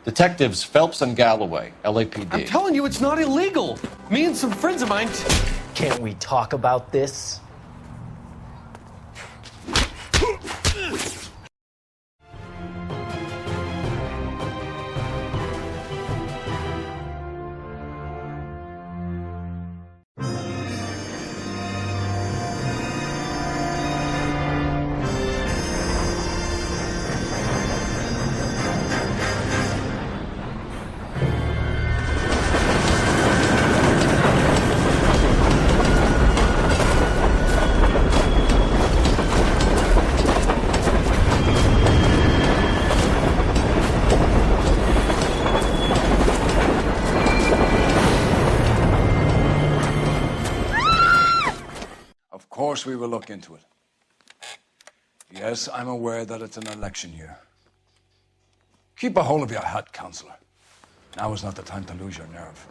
Detectives Phelps and Galloway, LAPD. I'm telling you, it's not illegal. Me and some friends of mine... Can't we talk about this? We will look into it. Yes, I'm aware that it's an election year. Keep a hold of your hat, Counselor. Now is not the time to lose your nerve.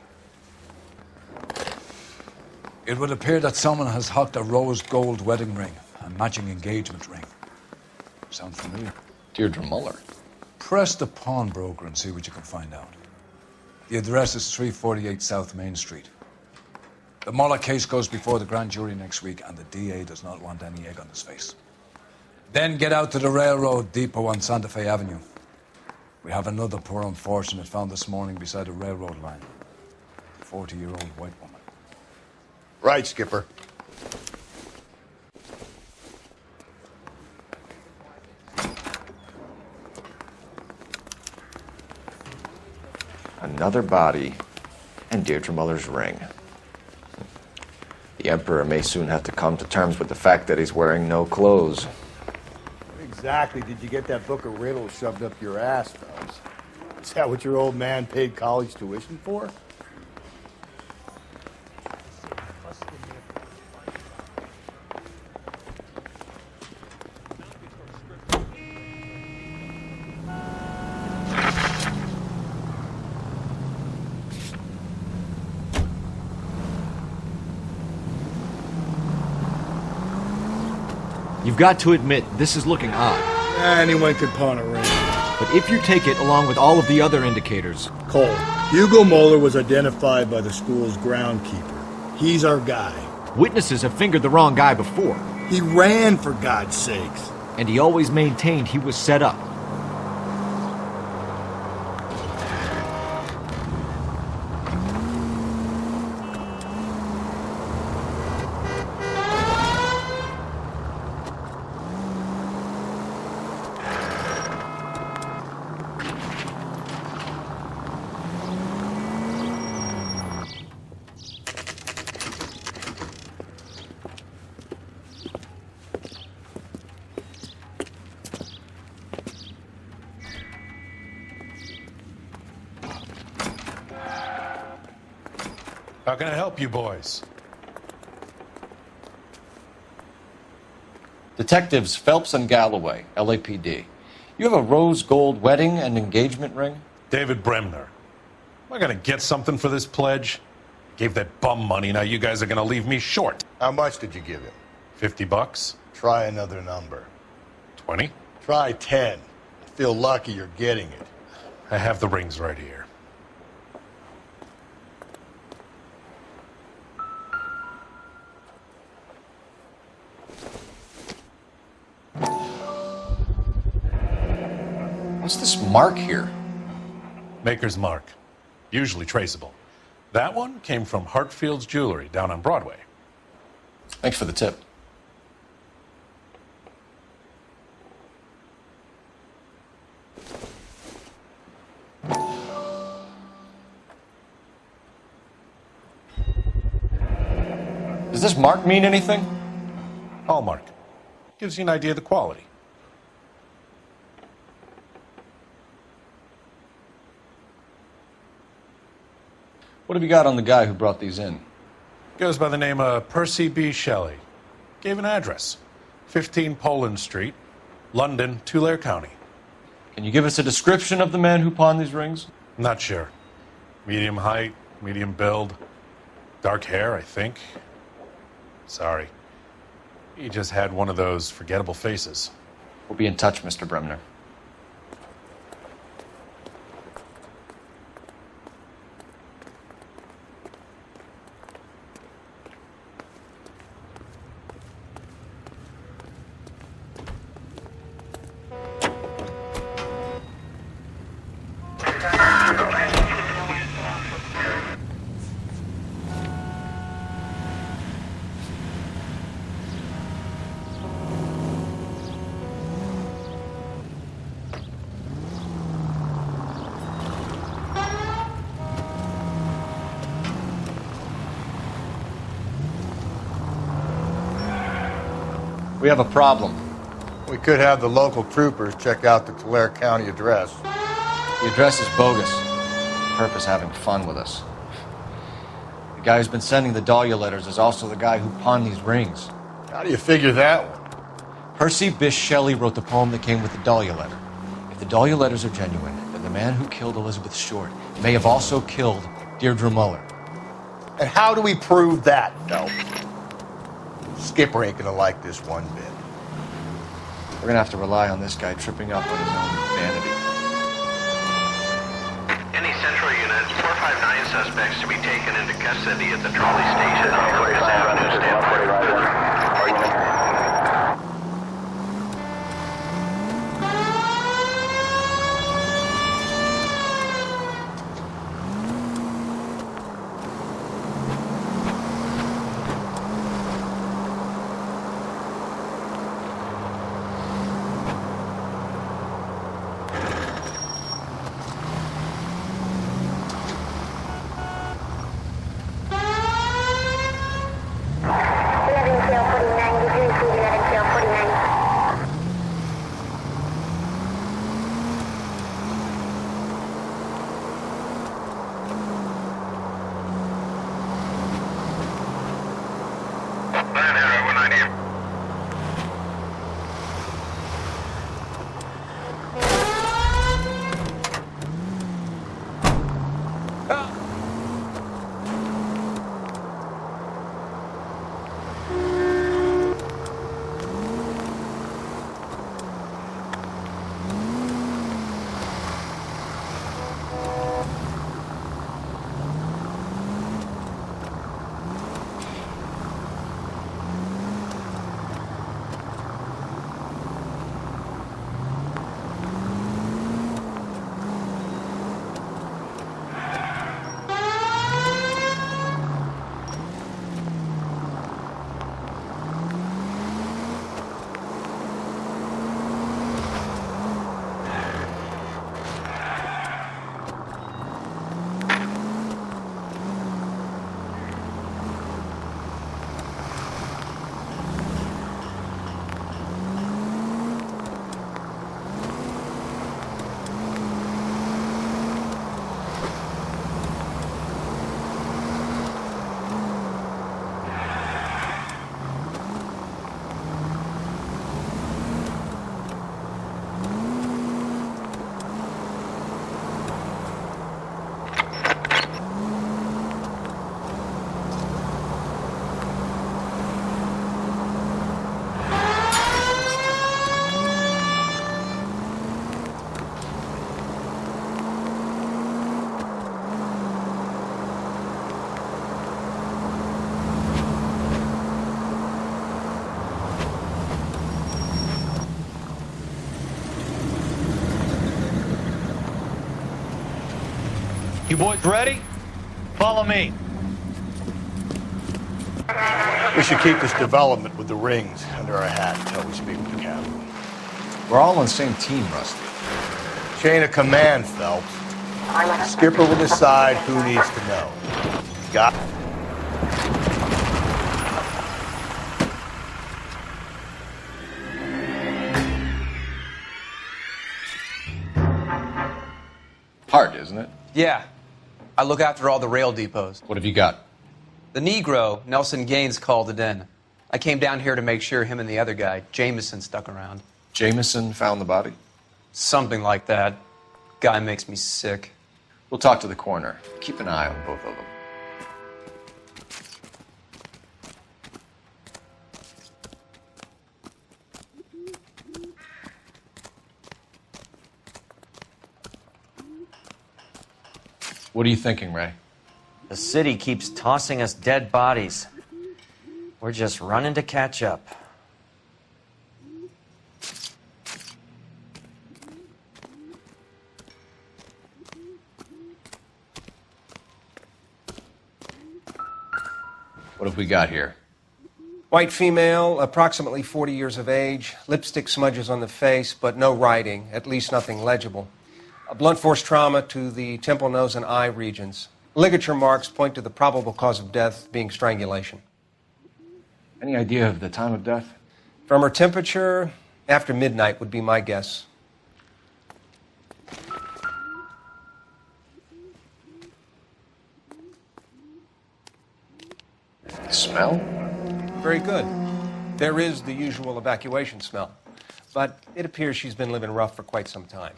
It would appear that someone has hocked a rose gold wedding ring, a matching engagement ring. Sound familiar? Deirdre Muller. Press the Pawnbroker and see what you can find out. The address is 348 South Main Street. The Muller case goes before the grand jury next week, and the DA does not want any egg on his face. Then get out to the railroad depot on Santa Fe Avenue. We have another poor unfortunate found this morning beside a railroad line. A 40-year-old white woman. Right, Skipper. Another body, and Deirdre Muller's ring. The Emperor may soon have to come to terms with the fact that he's wearing no clothes. Exactly did you get that book of riddles shoved up your ass, fellas? Is that what your old man paid college tuition for? You've got to admit, this is looking odd. Anyone could pawn a ring. But if you take it along with all of the other indicators... Cole, Hugo Muller was identified by the school's groundkeeper. He's our guy. Witnesses have fingered the wrong guy before. He ran, for God's sakes. And he always maintained he was set up. How can I help you boys? Detectives Phelps and Galloway, LAPD. You have a rose gold wedding and engagement ring? David Bremner. Am I going to get something for this pledge? Gave that bum money, now you guys are going to leave me short. How much did you give him? $50? Try another number. 20? Try 10. I feel lucky you're getting it. I have the rings right here. What's this mark here? Maker's mark. Usually traceable. That one came from Hartfield's Jewelry down on Broadway. Thanks for the tip. Does this mark mean anything? Hallmark. Gives you an idea of the quality. What have you got on the guy who brought these in? Goes by the name of Percy B. Shelley. Gave an address. 15 Poland Street, London, Tulare County. Can you give us a description of the man who pawned these rings? Not sure. Medium height, medium build. Dark hair, I think. Sorry. He just had one of those forgettable faces. We'll be in touch, Mr. Bremner. We have a problem. We could have the local troopers check out the Tulare County address. The address is bogus. Perp is having fun with us. The guy who's been sending the Dahlia letters is also the guy who pawned these rings. How do you figure that one? Percy Bysshe Shelley wrote the poem that came with the Dahlia letter. If the Dahlia letters are genuine, then the man who killed Elizabeth Short may have also killed Deirdre Muller. And how do we prove that, Phelps? Skipper ain't gonna like this one bit. We're gonna have to rely on this guy tripping up on his own vanity. Any central unit, 459 suspects to be taken into custody at the trolley station on Curtis Avenue, Stanford. You boys ready? Follow me. We should keep this development with the rings under our hat until we speak with the captain. We're all on the same team, Rusty. Chain of command, Phelps. Skipper will decide who needs to know. Got it? Hard, isn't it? Yeah. I look after all the rail depots. What have you got? The Negro, Nelson Gaines, called it in. I came down here to make sure him and the other guy, Jamison, stuck around. Jamison found the body? Something like that. Guy makes me sick. We'll talk to the coroner. Keep an eye on both of them. What are you thinking, Ray? The city keeps tossing us dead bodies. We're just running to catch up. What have we got here? White female, approximately 40 years of age, lipstick smudges on the face, but no writing, at least nothing legible. A blunt force trauma to the temple, nose, and eye regions. Ligature marks point to the probable cause of death being strangulation. Any idea of the time of death? From her temperature, after midnight would be my guess. Smell? Very good. There is the usual evacuation smell, but it appears she's been living rough for quite some time.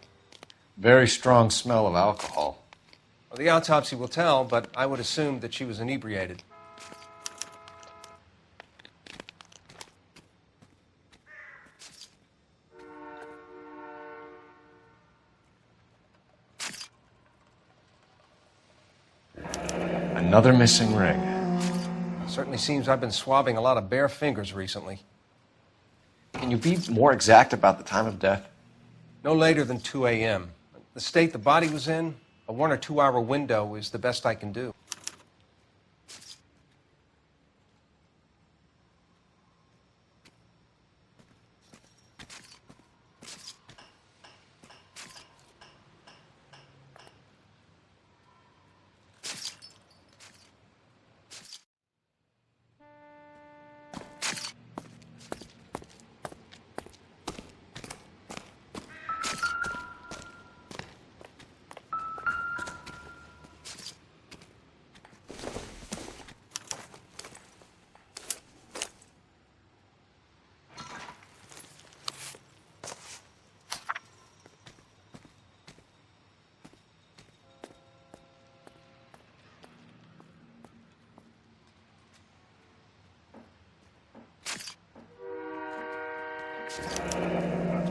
Very strong smell of alcohol. Well, the autopsy will tell, but I would assume that she was inebriated. Another missing ring. Certainly seems I've been swabbing a lot of bare fingers recently. Can you be more exact about the time of death? No later than 2 a.m. The state the body was in, a 1 or 2 hour window is the best I can do.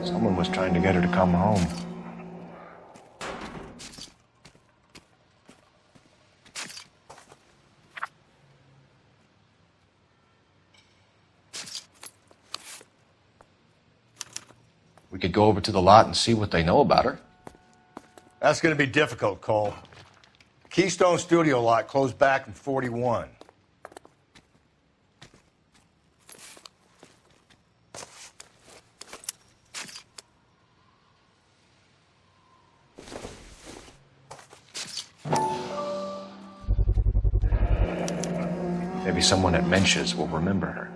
Someone was trying to get her to come home. We could go over to the lot and see what they know about her. That's going to be difficult, Cole. Keystone studio lot closed back in 41. Maybe someone at Mensch's will remember her.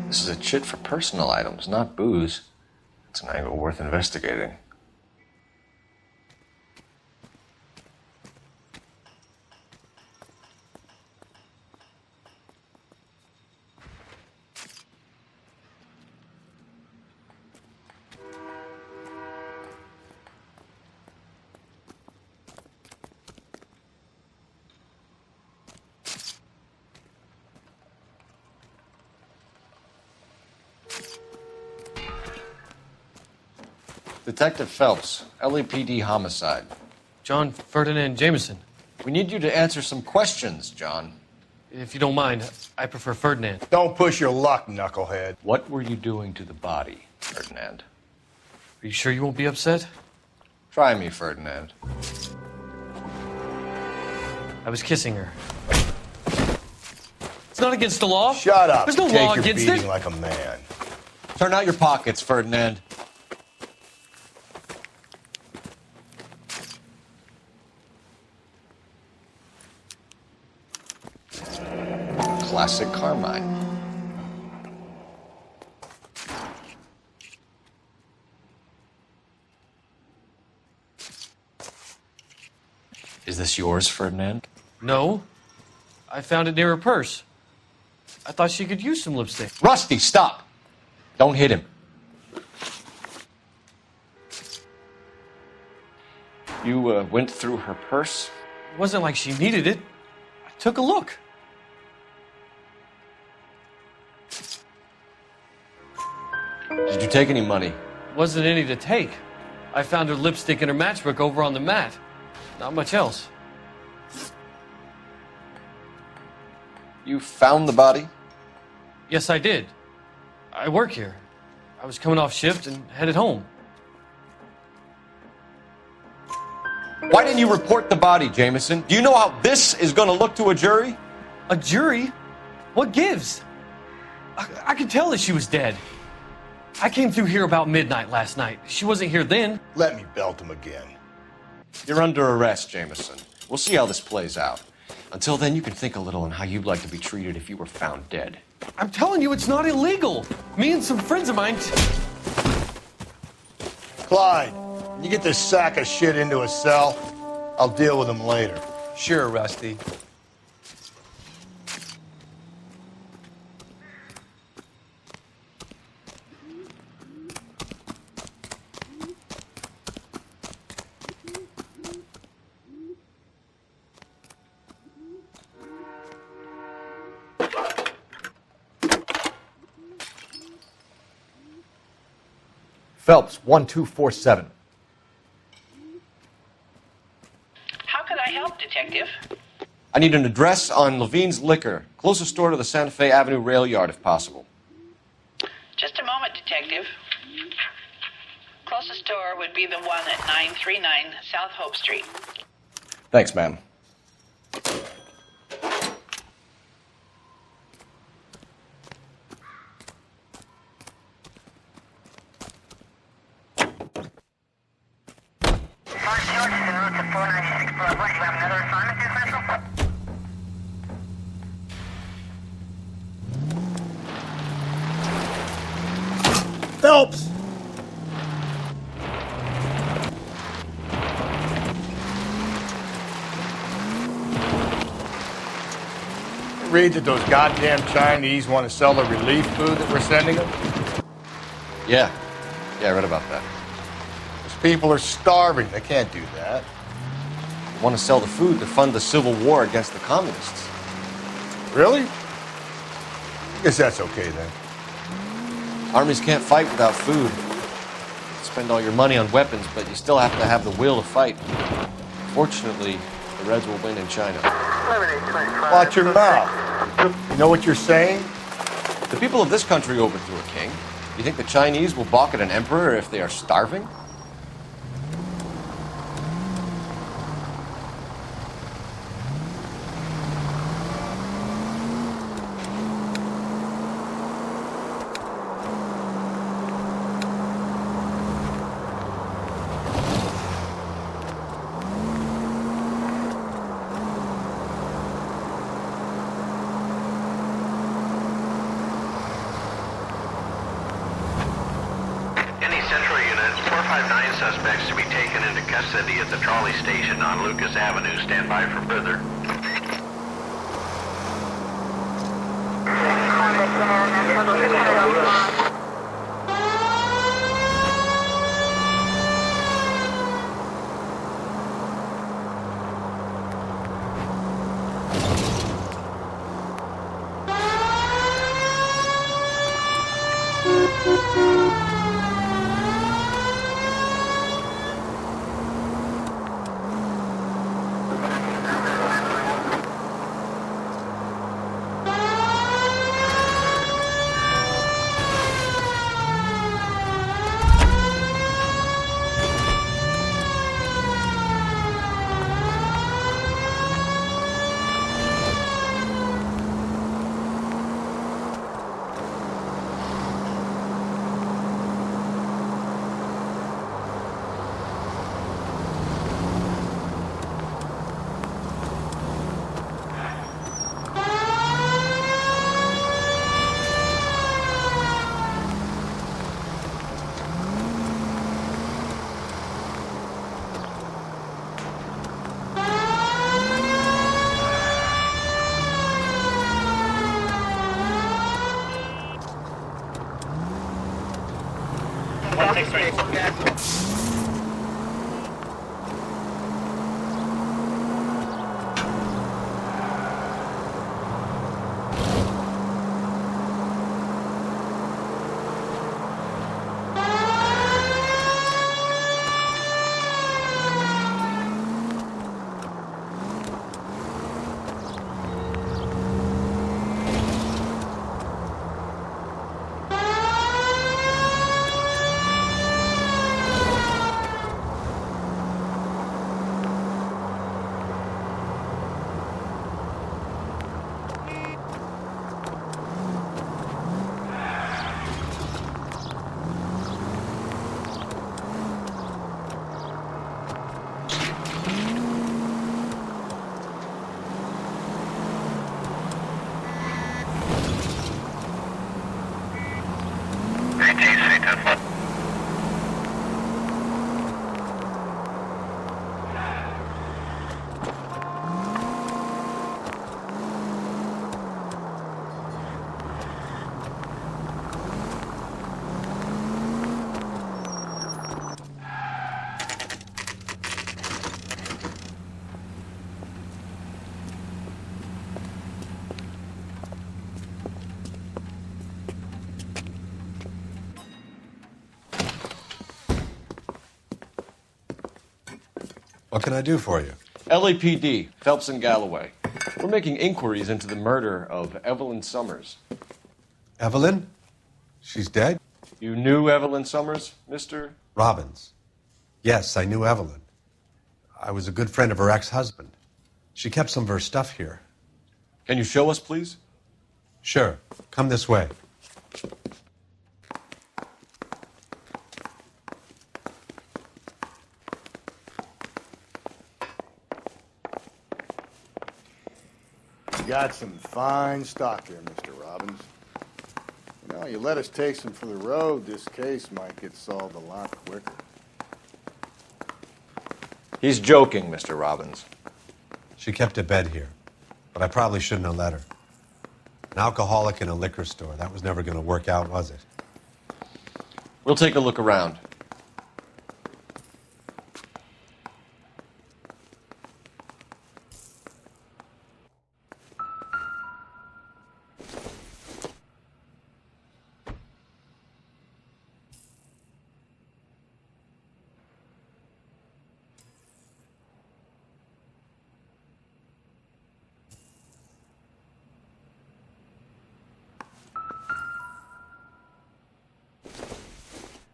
This is a chit for personal items, not booze. It's an angle worth investigating. Detective Phelps, LAPD Homicide. John Ferdinand Jamison. We need you to answer some questions, John. If you don't mind, I prefer Ferdinand. Don't push your luck, knucklehead. What were you doing to the body, Ferdinand? Are you sure you won't be upset? Try me, Ferdinand. I was kissing her. It's not against the law. Shut up. There's no Take law your against beating it. like a man. Turn out your pockets, Ferdinand. Classic Carmine. Is this yours, Ferdinand? No. I found it near her purse. I thought she could use some lipstick. Rusty, stop! Don't hit him. You went through her purse? It wasn't like she needed it. I took a look. Did you take any money? Wasn't any to take. I found her lipstick and her matchbook over on the mat. Not much else. You found the body? Yes, I did. I work here. I was coming off shift and headed home. Why didn't you report the body, Jamison? Do you know how this is going to look to a jury? A jury? What gives? I could tell that she was dead. I came through here about midnight last night. She wasn't here then. Let me belt him again. You're under arrest, Jamison. We'll see how this plays out. Until then, you can think a little on how you'd like to be treated if you were found dead. I'm telling you, it's not illegal. Me and some friends of mine... Clyde, you get this sack of shit into a cell. I'll deal with him later. Sure, Rusty. Phelps, 1247. How can I help, Detective? I need an address on Levine's Liquor. Closest store to the Santa Fe Avenue Railyard, if possible. Just a moment, Detective. Closest store would be the one at 939 South Hope Street. Thanks, ma'am. Phelps! Read that those goddamn Chinese want to sell the relief food that we're sending them? Yeah, I read about that. Those people are starving. They can't do that. They want to sell the food to fund the civil war against the communists. Really? I guess that's okay then. Armies can't fight without food. You spend all your money on weapons, but you still have to have the will to fight. Fortunately, the Reds will win in China. Watch your mouth. You know what you're saying? The people of this country overthrew a king. You think the Chinese will balk at an emperor if they are starving? Suspects to be taken into custody at the trolley station on Lucas Avenue. Stand by for further. What can I do for you? LAPD, Phelps and Galloway. We're making inquiries into the murder of Evelyn Summers. Evelyn? She's dead? You knew Evelyn Summers, Mr. Robbins. Yes, I knew Evelyn. I was a good friend of her ex-husband. She kept some of her stuff here. Can you show us, please? Sure. Come this way. You got some fine stock there, Mr. Robbins. You know, you let us take some for the road, this case might get solved a lot quicker. He's joking, Mr. Robbins. She kept a bed here, but I probably shouldn't have let her. An alcoholic in a liquor store. That was never going to work out, was it? We'll take a look around.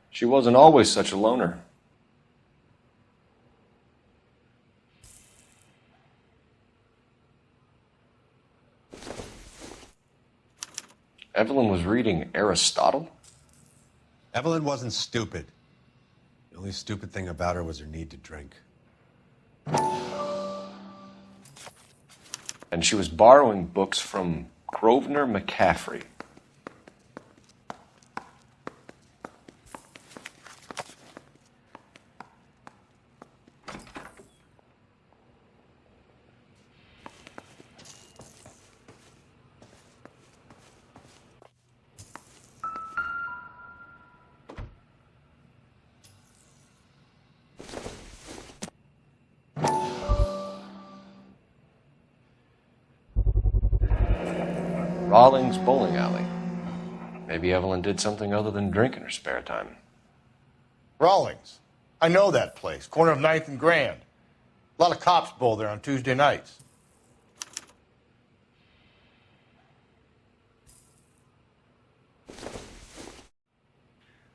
She wasn't always such a loner. Evelyn was reading Aristotle? Evelyn wasn't stupid. The only stupid thing about her was her need to drink. And she was borrowing books from Grosvenor McCaffery. Rawling's bowling alley. Maybe Evelyn did something other than drink in her spare time. Rawlings. I know that place. Corner of 9th and Grand. A lot of cops bowl there on Tuesday nights.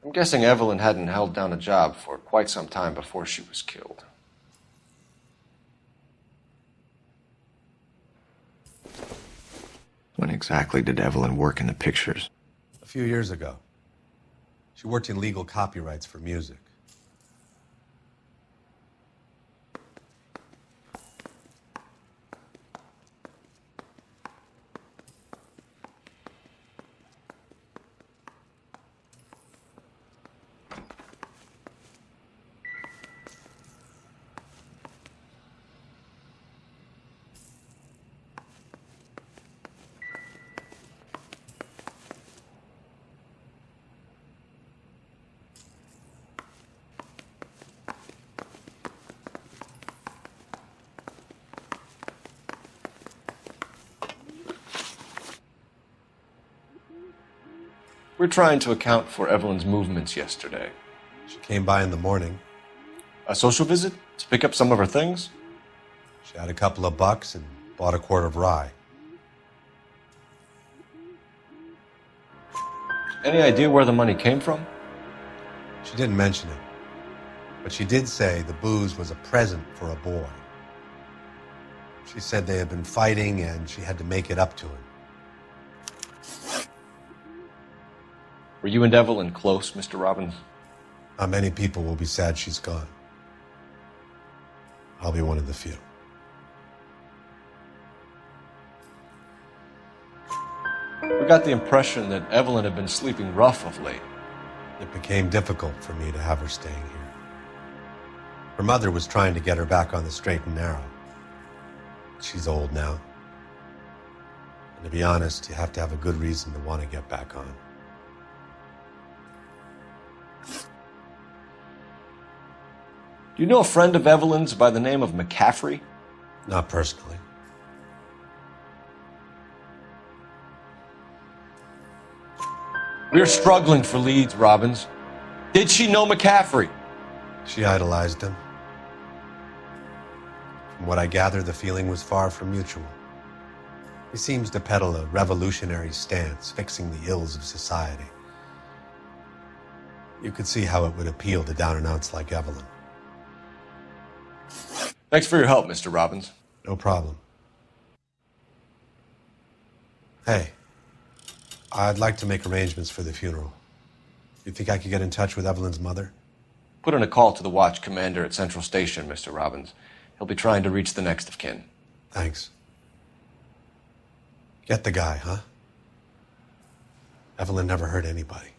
I'm guessing Evelyn hadn't held down a job for quite some time before she was killed. When exactly did Evelyn work in the pictures? A few years ago. She worked in legal copyrights for music. We're trying to account for Evelyn's movements yesterday. She came by in the morning. A social visit? To pick up some of her things? She had a couple of bucks and bought a quart of rye. Any idea where the money came from? She didn't mention it, but she did say the booze was a present for a boy. She said they had been fighting and she had to make it up to him. Were you and Evelyn close, Mr. Robbins? Not many people will be sad she's gone. I'll be one of the few. We got the impression that Evelyn had been sleeping rough of late. It became difficult for me to have her staying here. Her mother was trying to get her back on the straight and narrow. She's old now. And to be honest, you have to have a good reason to want to get back on. Do you know a friend of Evelyn's by the name of McCaffery? Not personally. We're struggling for leads, Robbins. Did she know McCaffery? She idolized him. From what I gather, the feeling was far from mutual. He seems to peddle a revolutionary stance, fixing the ills of society. You could see how it would appeal to down-and-outs like Evelyn. Thanks for your help, Mr. Robbins. No problem. Hey, I'd like to make arrangements for the funeral. You think I could get in touch with Evelyn's mother? Put in a call to the watch commander at Central Station, Mr. Robbins. He'll be trying to reach the next of kin. Thanks. Get the guy, huh? Evelyn never hurt anybody.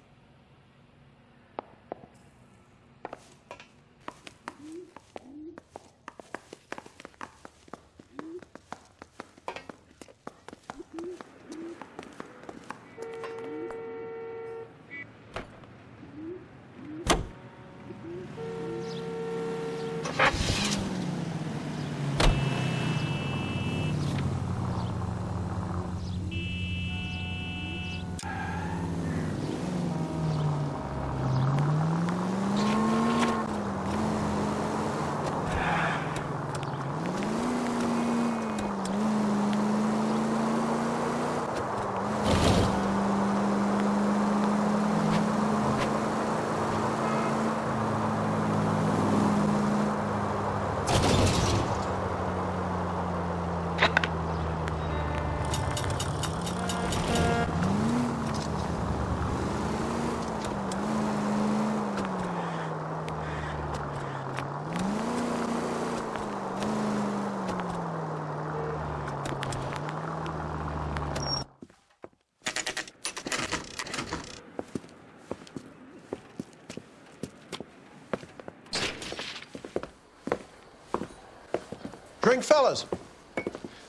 Drink, fellas.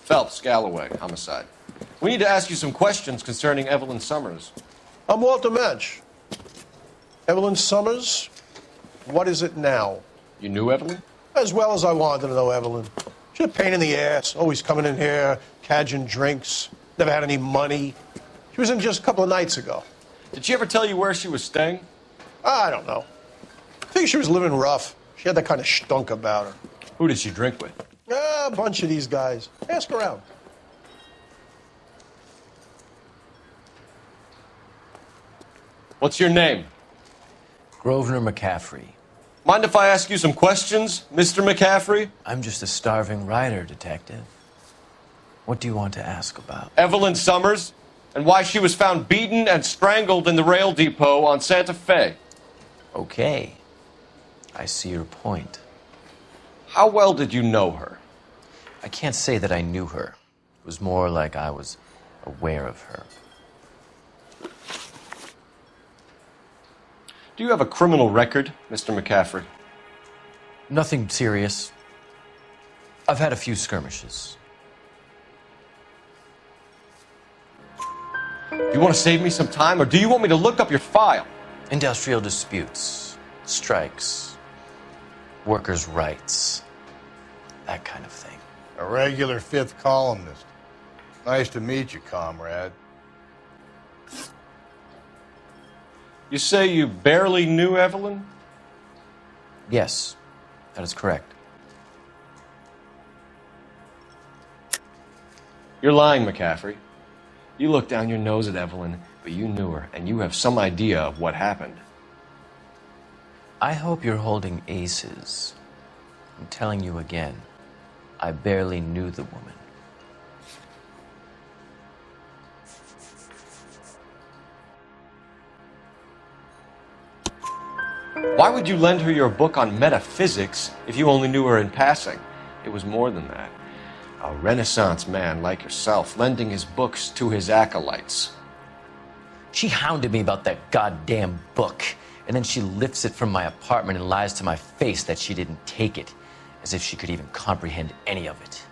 Phelps, Galloway, Homicide. We need to ask you some questions concerning Evelyn Summers. I'm Walter Mensch. Evelyn Summers, what is it now? You knew Evelyn? As well as I wanted to know Evelyn. She's a pain in the ass, always coming in here, cadging drinks, never had any money. She was in just a couple of nights ago. Did she ever tell you where she was staying? I don't know. I think she was living rough. She had that kind of stunk about her. Who did she drink with? A bunch of these guys. Ask around. What's your name? Grosvenor McCaffery. Mind if I ask you some questions, Mr. McCaffery? I'm just a starving writer, Detective. What do you want to ask about? Evelyn Summers, and why she was found beaten and strangled in the rail depot on Santa Fe. Okay. I see your point. How well did you know her? I can't say that I knew her. It was more like I was aware of her. Do you have a criminal record, Mr. McCaffery? Nothing serious. I've had a few skirmishes. Do you want to save me some time, or do you want me to look up your file? Industrial disputes, strikes, workers' rights, that kind of thing. A regular fifth columnist. Nice to meet you, comrade. You say you barely knew Evelyn? Yes, that is correct. You're lying, McCaffery. You looked down your nose at Evelyn, but you knew her, and you have some idea of what happened. I hope you're holding aces. I'm telling you again, I barely knew the woman. Why would you lend her your book on metaphysics if you only knew her in passing? It was more than that. A Renaissance man like yourself, lending his books to his acolytes. She hounded me about that goddamn book, and then she lifts it from my apartment and lies to my face that she didn't take it, as if she could even comprehend any of it.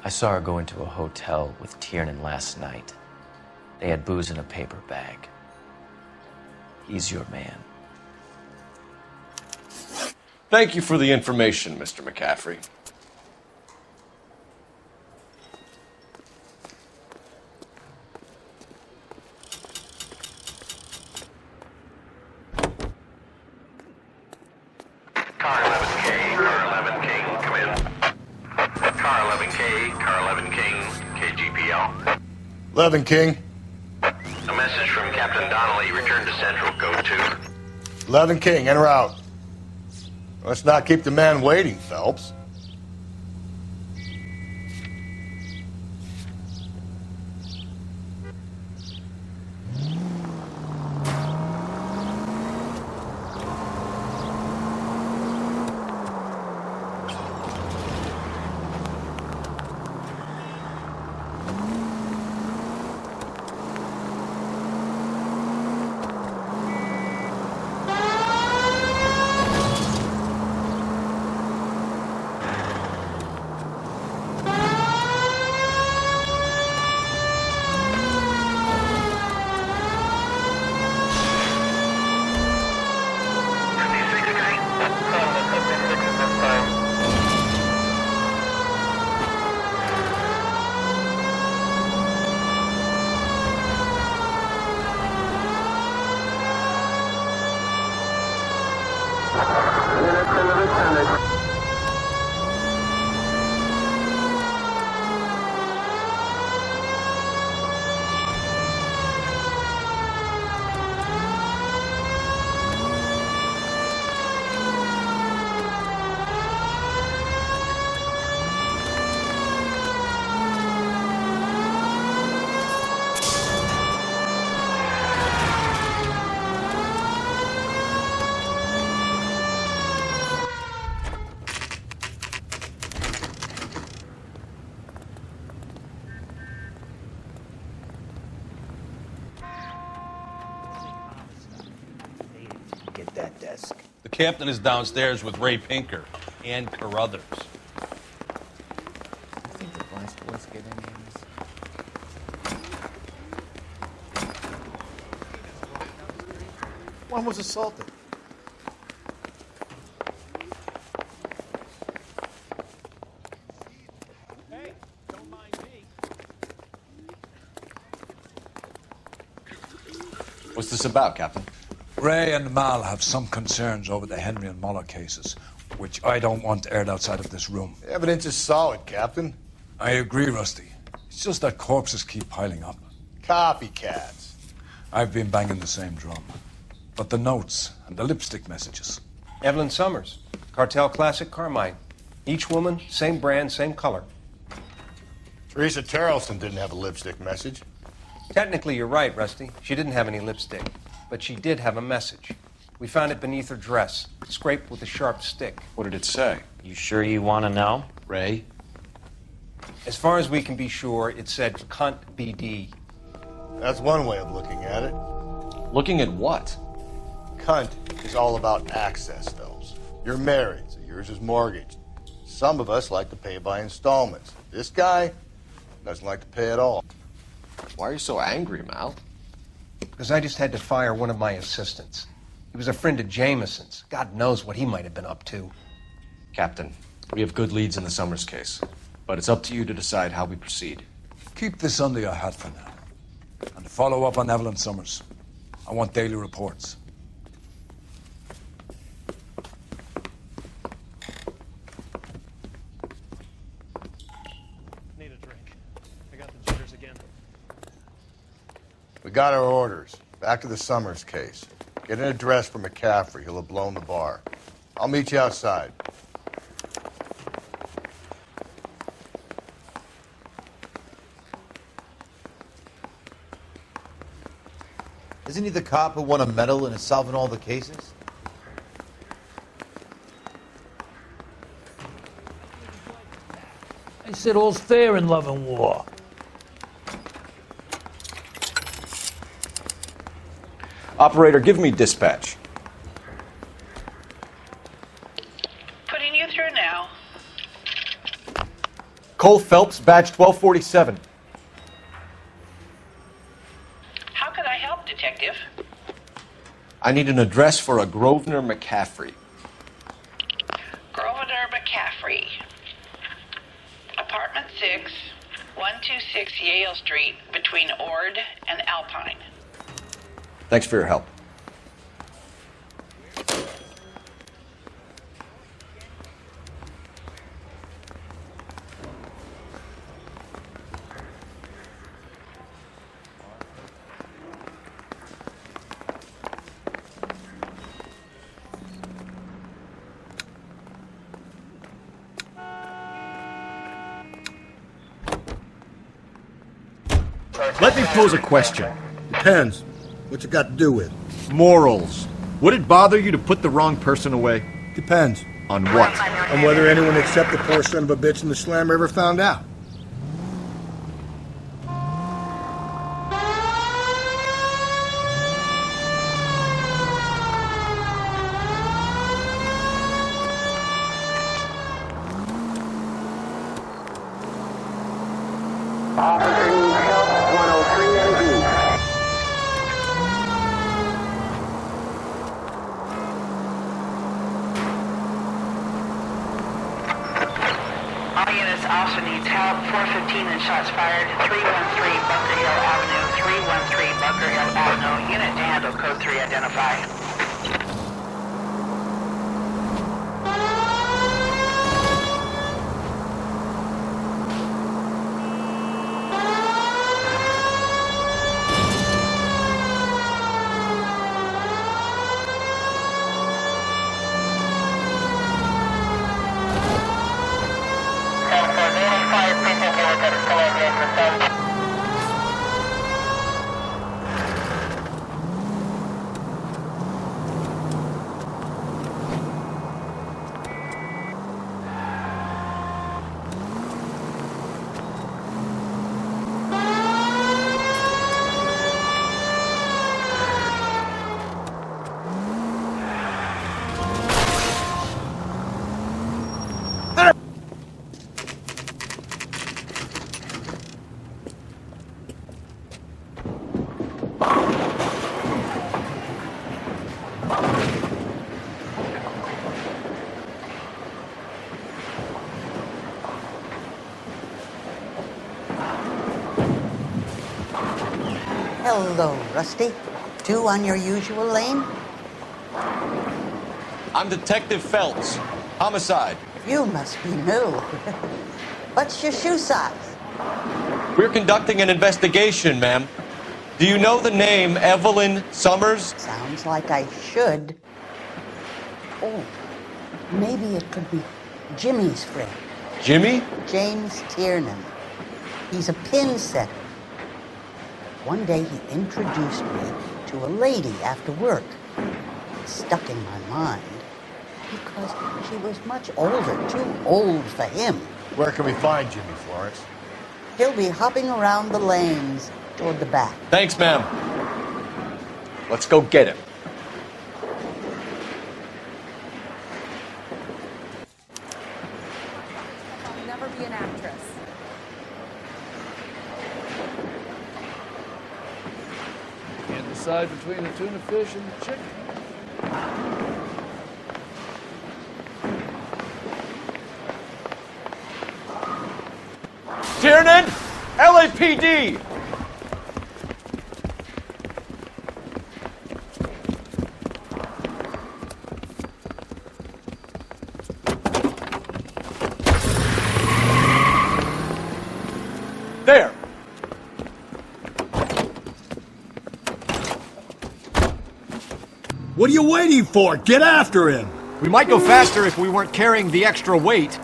I saw her go into a hotel with Tiernan last night. They had booze in a paper bag. He's your man. Thank you for the information, Mr. McCaffery. Levin King. A message from Captain Donnelly. Return to Central. Code 2. Levin King, in or out? Let's not keep the man waiting, Phelps. The captain is downstairs with Ray Pinker and Carruthers. Think the vice boys get any of this? One was assaulted. Hey, don't mind me. What's this about, Captain? Ray and Mal have some concerns over the Henry and Muller cases, which I don't want aired outside of this room. The evidence is solid, Captain. I agree, Rusty. It's just that corpses keep piling up. Copycats. I've been banging the same drum. But the notes and the lipstick messages. Evelyn Summers, Cartel Classic Carmine. Each woman, same brand, same color. Theresa Taraldsen didn't have a lipstick message. Technically, you're right, Rusty. She didn't have any lipstick. But she did have a message. We found it beneath her dress, scraped with a sharp stick. What did it say? You sure you want to know? Ray? As far as we can be sure, it said cunt BD. That's one way of looking at it. Looking at what? Cunt is all about access, Phelps. You're married, so yours is mortgaged. Some of us like to pay by installments. This guy doesn't like to pay at all. Why are you so angry, Mal? Because I just had to fire one of my assistants. He was a friend of Jamison's. God knows what he might have been up to. Captain, we have good leads in the Summers case, but it's up to you to decide how we proceed. Keep this under your hat for now. And follow up on Evelyn Summers. I want daily reports. Need a drink. I got the jitters again. We got our orders. Back to the Summers case. Get an address for McCaffery. He'll have blown the bar. I'll meet you outside. Isn't he the cop who won a medal and is solving all the cases? I said all's fair in love and war. Operator, give me dispatch. Putting you through now. Cole Phelps, badge 1247. How could I help, Detective? I need an address for a Grosvenor McCaffery. Grosvenor McCaffery. Apartment 6, 126 Yale Street, between Ord and Alpine. Thanks for your help. Let me pose a question. Depends. What's it got to do with? Morals. Would it bother you to put the wrong person away? Depends. On what? On whether anyone except the poor son of a bitch in the slammer ever found out. Officer needs help. 415 and shots fired. 313 Bunker Hill Avenue. 313 Bunker Hill Avenue. Unit to handle. Code 3 identify. Hello, Rusty. 2 on your usual lane? I'm Detective Phelps. Homicide. You must be new. What's your shoe size? We're conducting an investigation, ma'am. Do you know the name Evelyn Summers? Sounds like I should. Oh, maybe it could be Jimmy's friend. Jimmy? James Tiernan. He's a pin setter. One day he introduced me to a lady after work. It stuck in my mind because she was much older, too old for him. Where can we find Jimmy, Florence? He'll be hopping around the lanes toward the back. Thanks, ma'am. Let's go get him. I'll never be an actress. Can't decide between the tuna fish and the chicken. Tiernan! LAPD! There! What are you waiting for? Get after him! We might go faster if we weren't carrying the extra weight.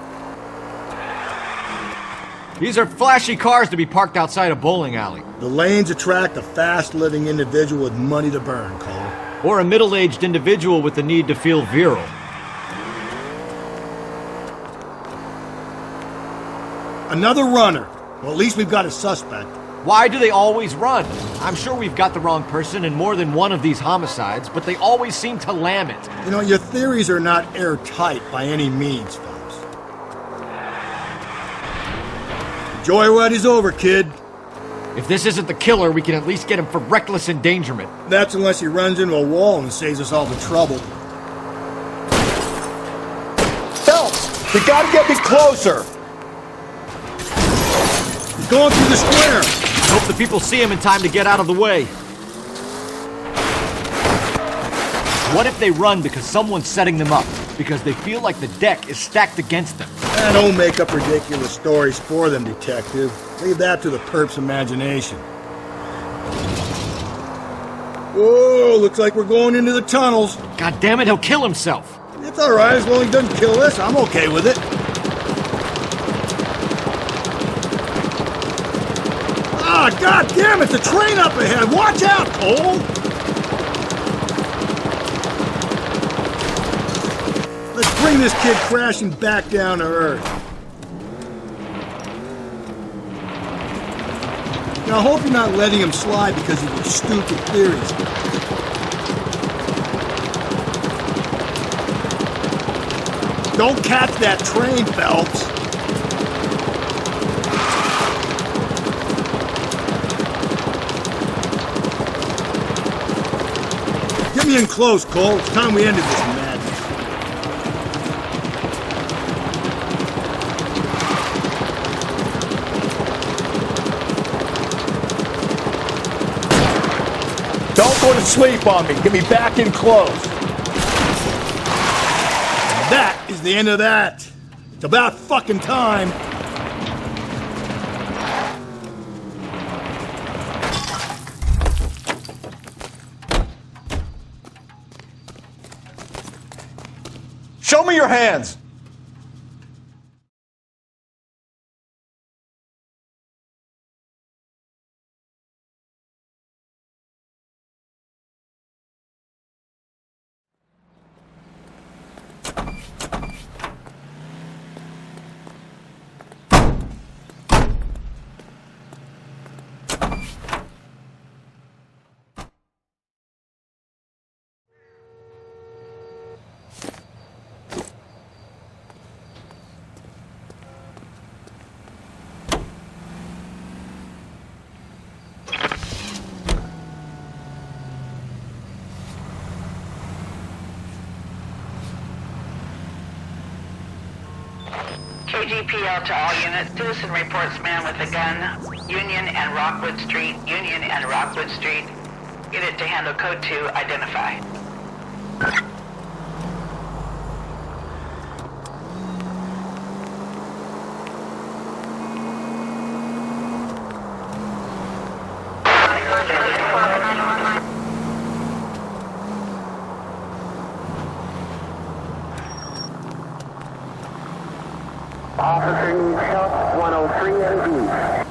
These are flashy cars to be parked outside a bowling alley. The lanes attract a fast-living individual with money to burn, Cole. Or a middle-aged individual with the need to feel virile. Another runner. Well, at least we've got a suspect. Why do they always run? I'm sure we've got the wrong person in more than one of these homicides, but they always seem to lam it. You know, your theories are not airtight by any means, Phelps. Joyride is over, kid. If this isn't the killer, we can at least get him for reckless endangerment. That's unless he runs into a wall and saves us all the trouble. Phelps, you gotta get me closer! He's going through the square. Hope the people see him in time to get out of the way. What if they run because someone's setting them up? Because they feel like the deck is stacked against them? Don't make up ridiculous stories for them, detective. Leave that to the perp's imagination. Whoa, looks like we're going into the tunnels. God damn it, he'll kill himself. It's all right, as long as he doesn't kill us. I'm okay with it. Ah, god damn it, the train up ahead! Watch out, Cole! Let's bring this kid crashing back down to earth. Now, I hope you're not letting him slide because of your stupid theories. Don't catch that train, Phelps. Get me in close, Cole. It's time we ended this madness. Don't go to sleep on me. Get me back in close. That is the end of that. It's about fucking time. Show me your hands! KGPL to all units. Citizen reports man with a gun. Union and Rockwood Street. Union and Rockwood Street. Unit to handle code 2. Identify. Officer shot 103 and east.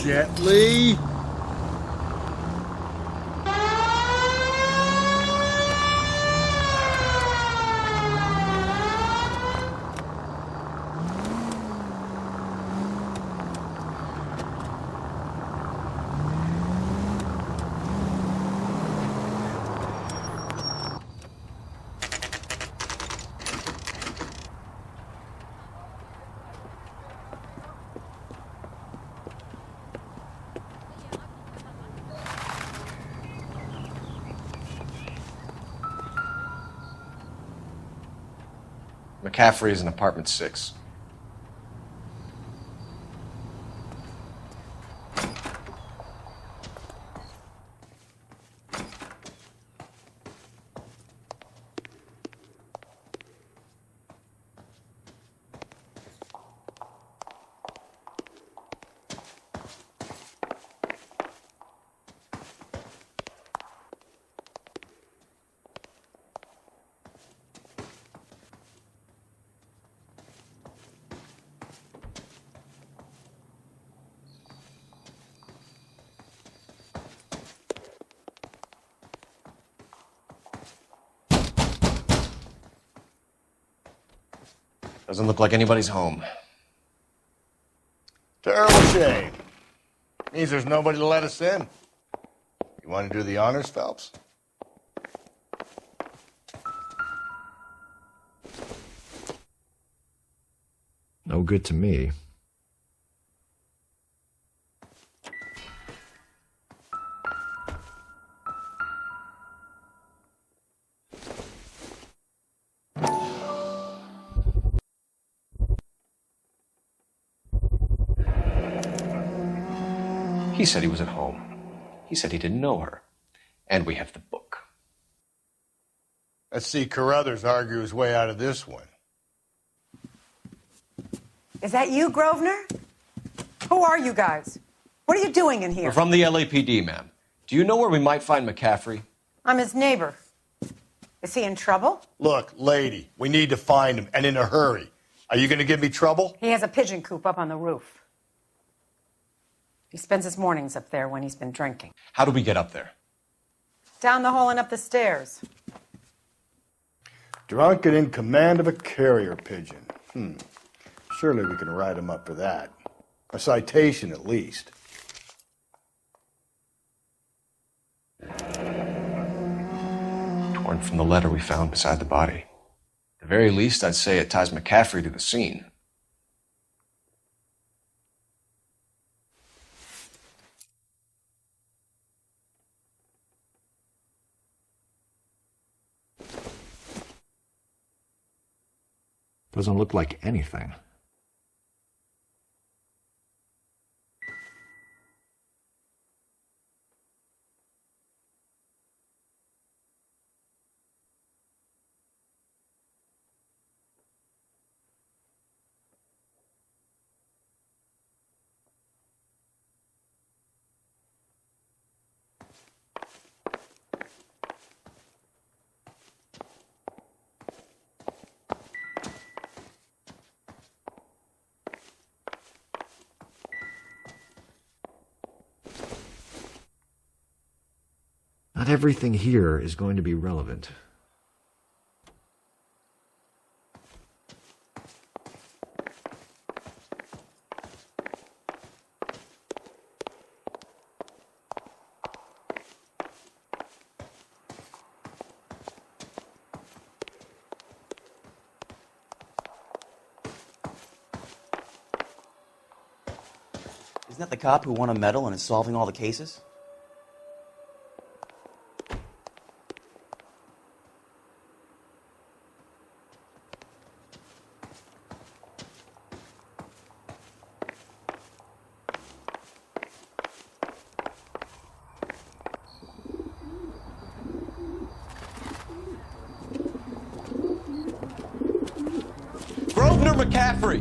Gently. McCaffery is in apartment 6. Doesn't look like anybody's home. Terrible shame. Means there's nobody to let us in. You want to do the honors, Phelps? No good to me. He said he was at home. He said he didn't know her. And we have the book. Let's see Carruthers argue his way out of this one. Is that you, Grosvenor? Who are you guys? What are you doing in here? We're from the LAPD, ma'am. Do you know where we might find McCaffery? I'm his neighbor. Is he in trouble? Look, lady, we need to find him, and in a hurry. Are you going to give me trouble? He has a pigeon coop up on the roof. He spends his mornings up there when he's been drinking. How do we get up there? Down the hall and up the stairs. Drunk and in command of a carrier pigeon. Surely we can write him up for that. A citation, at least. Torn from the letter we found beside the body. At the very least, I'd say it ties McCaffery to the scene. Doesn't look like anything. Not everything here is going to be relevant. Isn't that the cop who won a medal and is solving all the cases? McCaffery!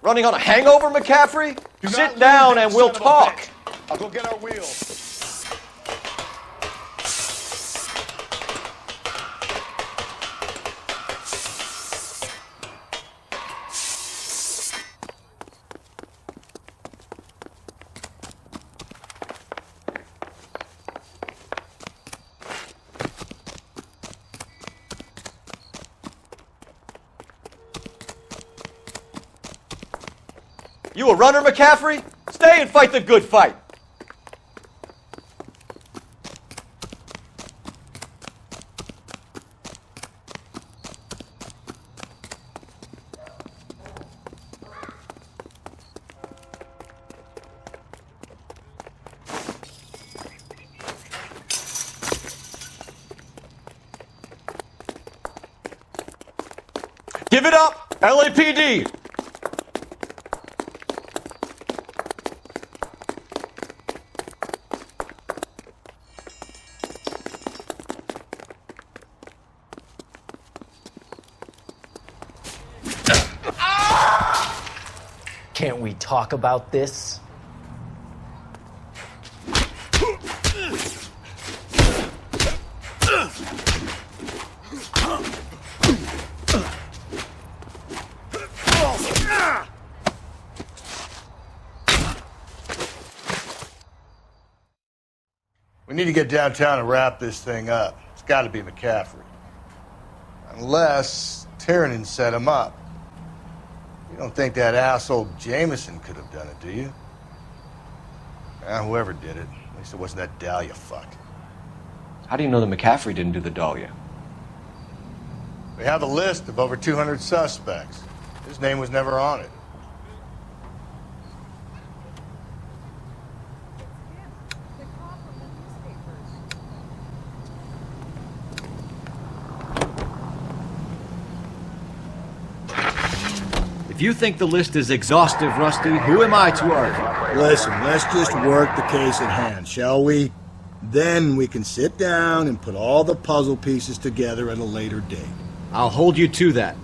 Running on a hangover, McCaffery? Sit down and we'll talk. I'll go get our wheels. You a runner, McCaffery? Stay and fight the good fight. Give it up, LAPD! Can't we talk about this? We need to get downtown and wrap this thing up. It's got to be McCaffery. Unless Tiernan set him up. You don't think that asshole Jamison could have done it, do you? Whoever did it. At least it wasn't that Dahlia fuck. How do you know that McCaffery didn't do the Dahlia? We have a list of over 200 suspects. His name was never on it. If you think the list is exhaustive, Rusty, who am I to argue? Listen, let's just work the case at hand, shall we? Then we can sit down and put all the puzzle pieces together at a later date. I'll hold you to that.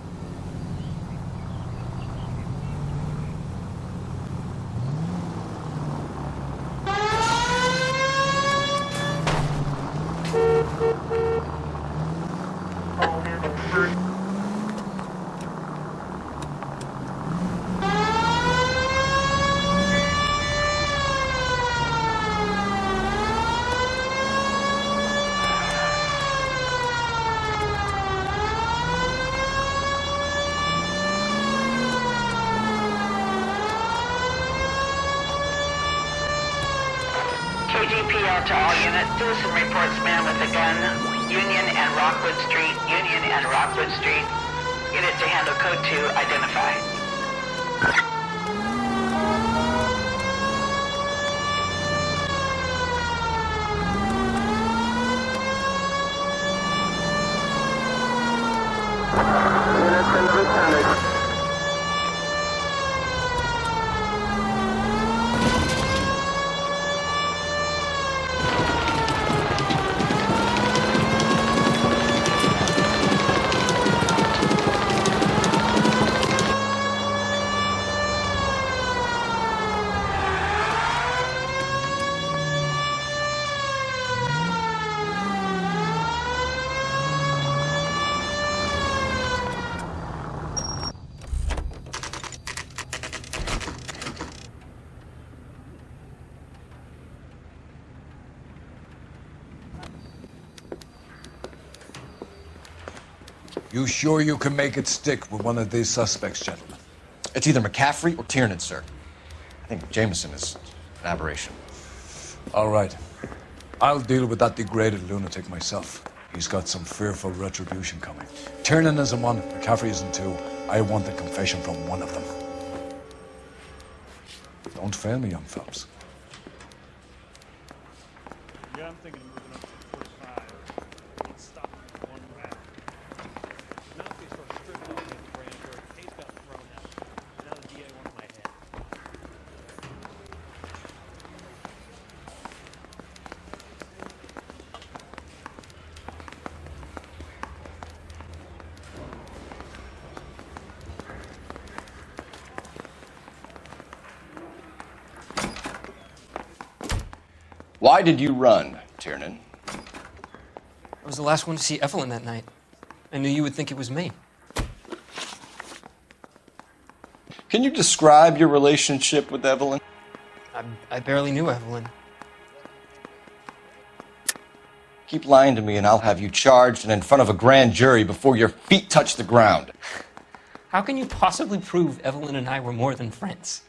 KGPL to all units. Citizen reports man with a gun. Union and Rockwood Street. Union and Rockwood Street. Unit to handle code 2. Identify. Units in the vicinity. You sure you can make it stick with one of these suspects, gentlemen? It's either McCaffery or Tiernan, sir. I think Jamison is an aberration. All right. I'll deal with that degraded lunatic myself. He's got some fearful retribution coming. Tiernan isn't one, McCaffery isn't two. I want the confession from one of them. Don't fail me, young fellas. Yeah, I'm thinking of moving up to 45 and stopping for one round. Now if they start stripping off the grand jury, the case got thrown out. Now the DA wants my head. Why did you run, Tiernan? I was the last one to see Evelyn that night. I knew you would think it was me. Can you describe your relationship with Evelyn? I barely knew Evelyn. Keep lying to me and I'll have you charged and in front of a grand jury before your feet touch the ground. How can you possibly prove Evelyn and I were more than friends?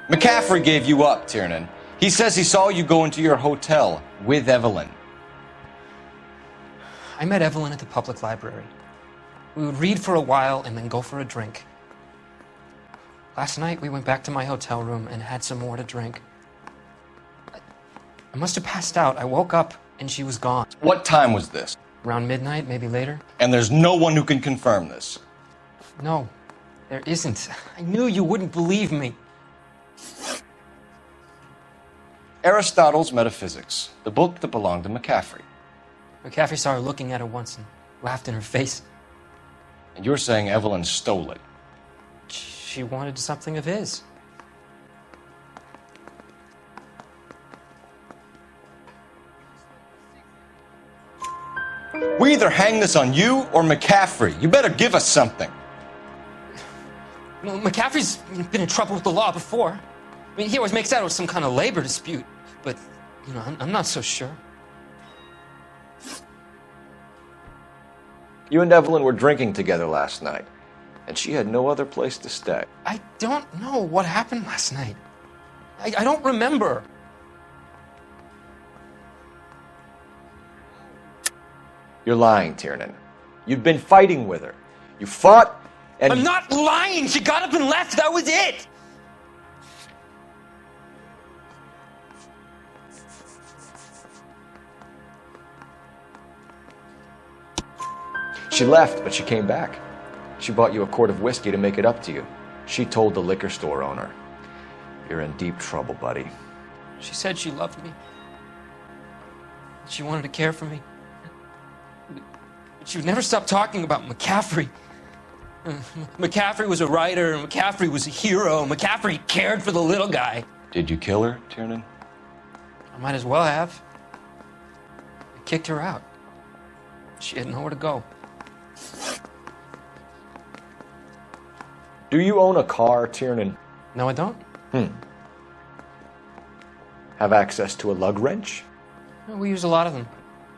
McCaffery gave you up, Tiernan. He says he saw you go into your hotel with Evelyn. I met Evelyn at the public library. We would read for a while and then go for a drink. Last night, we went back to my hotel room and had some more to drink. I must have passed out. I woke up and she was gone. What time was this? Around midnight, maybe later. And there's no one who can confirm this. No, there isn't. I knew you wouldn't believe me. Aristotle's Metaphysics, the book that belonged to McCaffery. McCaffery saw her looking at it once and laughed in her face. And you're saying Evelyn stole it? She wanted something of his. We either hang this on you or McCaffery. You better give us something. Well, McCaffery's been in trouble with the law before. I mean, he always makes out it was some kind of labor dispute, but, you know, I'm not so sure. You and Evelyn were drinking together last night, and she had no other place to stay. I don't know what happened last night. I don't remember. You're lying, Tiernan. You've been fighting with her. You fought, and... I'm not lying! She got up and left, that was it! She left, but she came back. She bought you a quart of whiskey to make it up to you. She told the liquor store owner. You're in deep trouble, buddy. She said she loved me. She wanted to care for me. But she would never stop talking about McCaffery. McCaffery was a writer, and McCaffery was a hero. McCaffery cared for the little guy. Did you kill her, Tiernan? I might as well have. I kicked her out. She had nowhere to go. Do you own a car, Tiernan? No, I don't. Have access to a lug wrench? No, we use a lot of them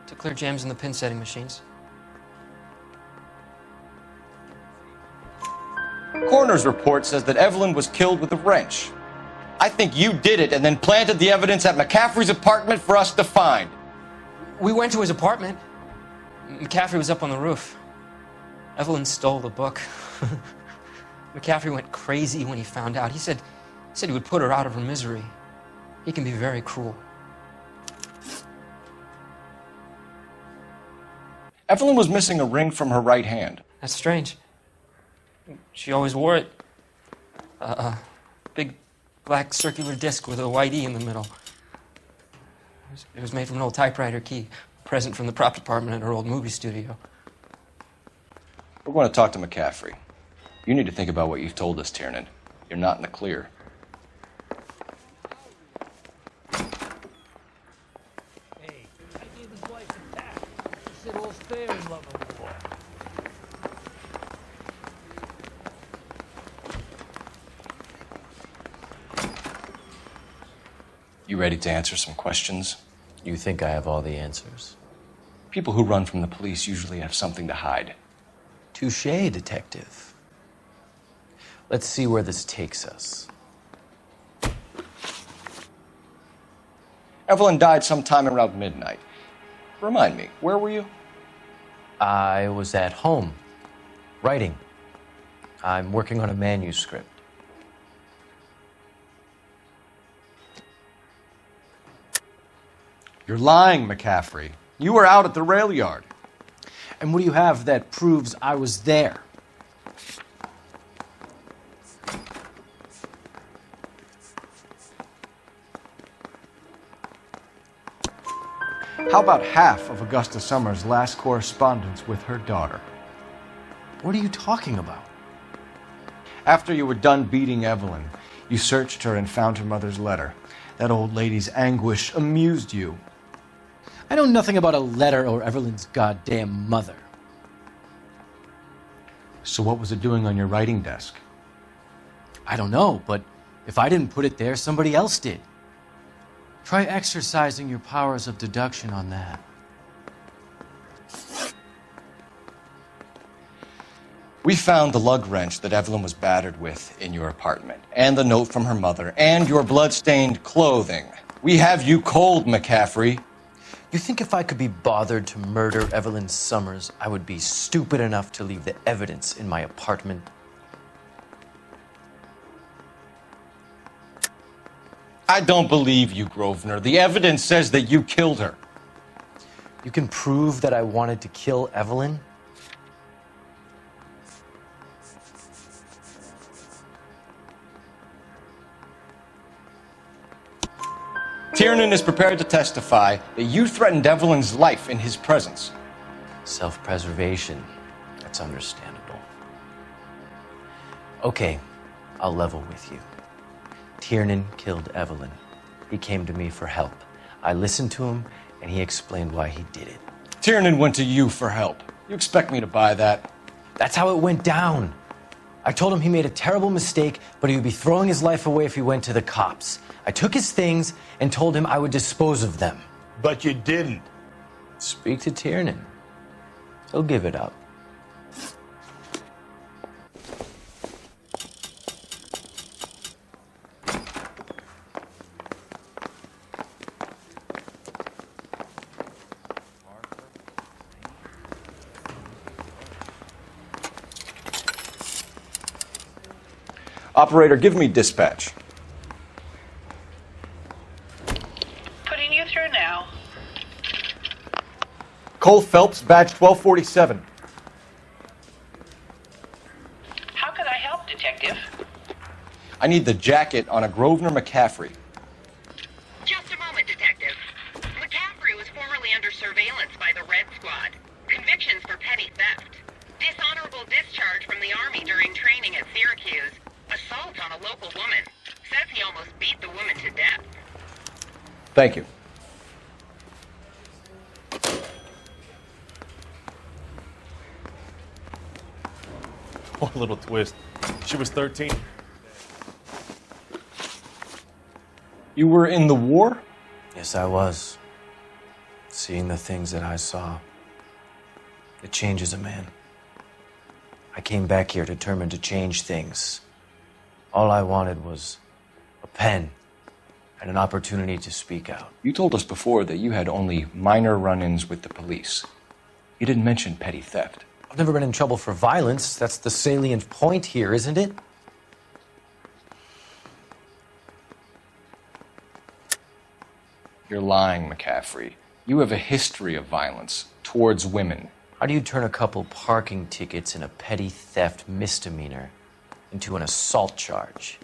to clear jams in the pin setting machines. Coroner's report says that Evelyn was killed with a wrench. I think you did it and then planted the evidence at McCaffery's apartment for us to find. We went to his apartment. McCaffery was up on the roof. Evelyn stole the book. McCaffery went crazy when he found out. He said he would put her out of her misery. He can be very cruel. Evelyn was missing a ring from her right hand. That's strange. She always wore it. A big black circular disc with a white E in the middle. It was made from an old typewriter key, a present from the prop department at her old movie studio. We're going to talk to McCaffery. You need to think about what you've told us, Tiernan. You're not in the clear. Hey, I gave his wife a pat. She said all's fair in love and war. You ready to answer some questions? You think I have all the answers? People who run from the police usually have something to hide. Touché, detective. Let's see where this takes us. Evelyn died sometime around midnight. Remind me, where were you? I was at home, writing. I'm working on a manuscript. You're lying, McCaffery. You were out at the Railyard. And what do you have that proves I was there? How about half of Augusta Summers' last correspondence with her daughter? What are you talking about? After you were done beating Evelyn, you searched her and found her mother's letter. That old lady's anguish amused you. I know nothing about a letter or Evelyn's goddamn mother. So what was it doing on your writing desk? I don't know, but if I didn't put it there, somebody else did. Try exercising your powers of deduction on that. We found the lug wrench that Evelyn was battered with in your apartment, and the note from her mother, and your blood-stained clothing. We have you cold, McCaffery. You think if I could be bothered to murder Evelyn Summers, I would be stupid enough to leave the evidence in my apartment? I don't believe you, Grosvenor. The evidence says that you killed her. You can prove that I wanted to kill Evelyn? Tiernan is prepared to testify that you threatened Evelyn's life in his presence. Self-preservation. That's understandable. Okay, I'll level with you. Tiernan killed Evelyn. He came to me for help. I listened to him, and he explained why he did it. Tiernan went to you for help. You expect me to buy that? That's how it went down. I told him he made a terrible mistake, but he would be throwing his life away if he went to the cops. I took his things and told him I would dispose of them. But you didn't. Speak to Tiernan. He'll give it up. Operator, give me dispatch. Putting you through now. Cole Phelps, badge 1247. How could I help, Detective? I need the jacket on a Grosvenor McCaffery. Just a moment, Detective. McCaffery was formerly under surveillance by the Red Squad. Convictions for petty theft. Dishonorable discharge from the Army during training at Syracuse. Assault on a local woman. Says he almost beat the woman to death. Thank you. Oh, a little twist. She was 13. You were in the war? Yes, I was. Seeing the things that I saw, it changes a man. I came back here determined to change things. All I wanted was a pen and an opportunity to speak out. You told us before that you had only minor run-ins with the police. You didn't mention petty theft. I've never been in trouble for violence. That's the salient point here, isn't it? You're lying, McCaffery. You have a history of violence towards women. How do you turn a couple parking tickets and a petty theft misdemeanor into an assault charge?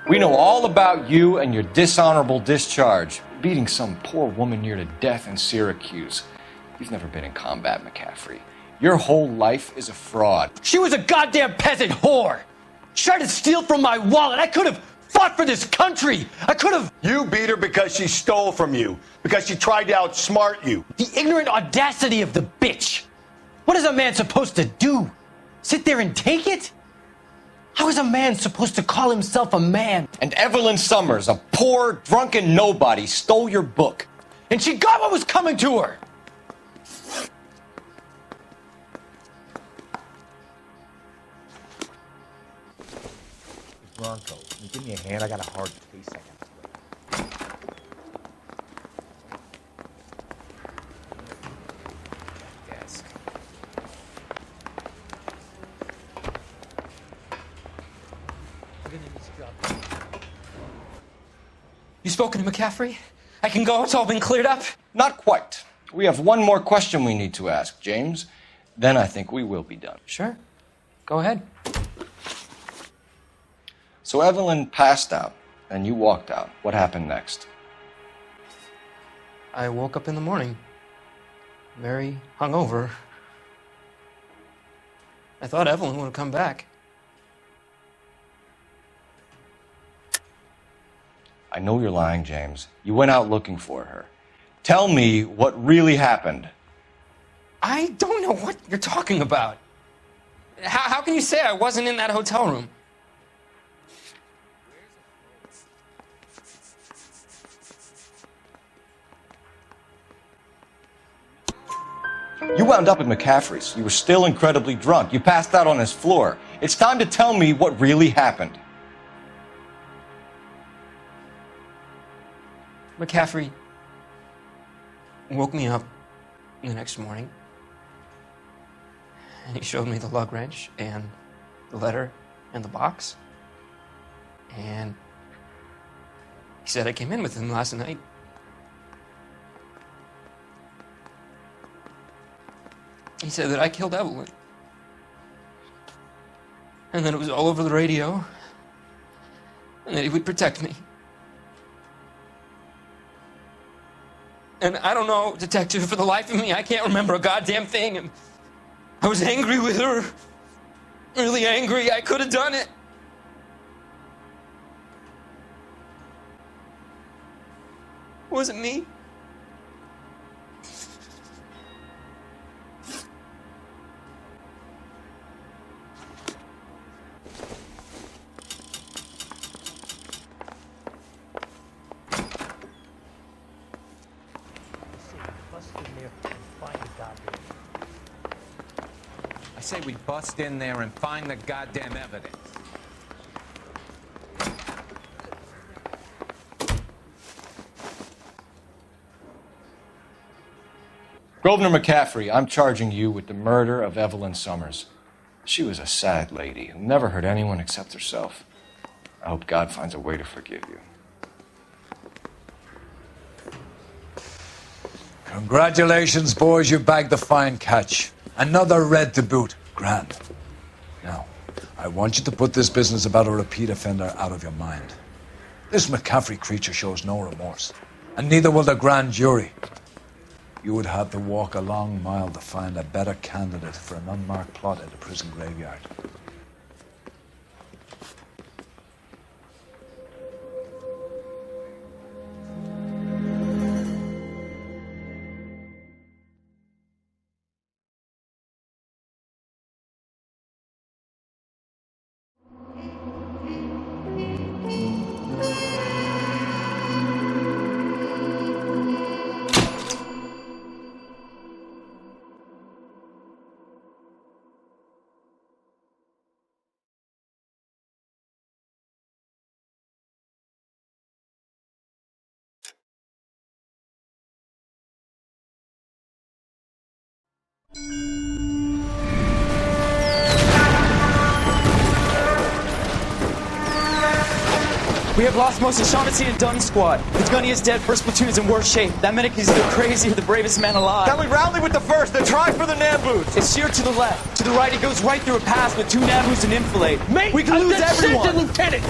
We know all about you and your dishonorable discharge, beating some poor woman near to death in Syracuse. You've never been in combat, McCaffery. Your whole life is a fraud. She was a goddamn peasant whore! She tried to steal from my wallet. I could have fought for this country. I could have... You beat her because she stole from you. Because she tried to outsmart you. The ignorant audacity of the bitch. What is a man supposed to do? Sit there and take it? How is a man supposed to call himself a man? And Evelyn Summers, a poor, drunken nobody, stole your book. And she got what was coming to her. Bronco, can you give me a hand? I got a hard case I got to play. Desk. You spoken to McCaffery? I can go? It's all been cleared up? Not quite. We have one more question we need to ask, James. Then I think we will be done. Sure. Go ahead. So Evelyn passed out, and you walked out. What happened next? I woke up in the morning, very hungover. I thought Evelyn would have come back. I know you're lying, James. You went out looking for her. Tell me what really happened. I don't know what you're talking about. How can you say I wasn't in that hotel room? You wound up at McCaffery's. You were still incredibly drunk. You passed out on his floor. It's time to tell me what really happened. McCaffery woke me up the next morning, and he showed me the lug wrench and the letter and the box, and he said I came in with him last night. He said that I killed Evelyn, and that it was all over the radio, and that he would protect me. And I don't know, Detective, for the life of me, I can't remember a goddamn thing. And I was angry with her. Really angry. I could have done it. It wasn't me. say we bust in there and find the goddamn evidence. Grosvenor McCaffery, I'm charging you with the murder of Evelyn Summers. She was a sad lady who never hurt anyone except herself. I hope God finds a way to forgive you. Congratulations, boys. You bagged the fine catch. Another red to boot. Grand. Now, I want you to put this business about a repeat offender out of your mind. This McCaffery creature shows no remorse, and neither will the grand jury. You would have to walk a long mile to find a better candidate for an unmarked plot at a prison graveyard. We have lost most of Shaughnessy and Dunn's squad. The gunny is dead, first platoon is in worse shape. That medic is either crazy or the bravest man alive. Can we rally with the first and try for the Nambus? It's sheer to the left. To the right, it goes right through a pass with 2 Nambus and Enfilade. Mate, we can lose everyone. Lieutenant!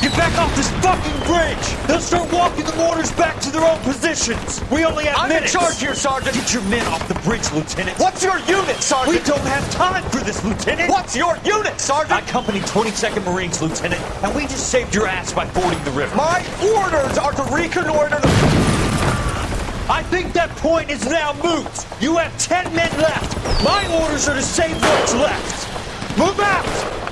Get back off this fucking bridge! They'll start walking the mortars back to their own positions! We only have minutes! I'm in charge here, Sergeant! Get your men off the bridge, Lieutenant! What's your unit, Sergeant? We don't have time for this, Lieutenant! What's your unit, Sergeant? I company 22nd Marines, Lieutenant, and we just saved your ass by fording the river. My orders are to reconnoiter the... I think that point is now moot! You have 10 men left! My orders are to save what's left! Move out!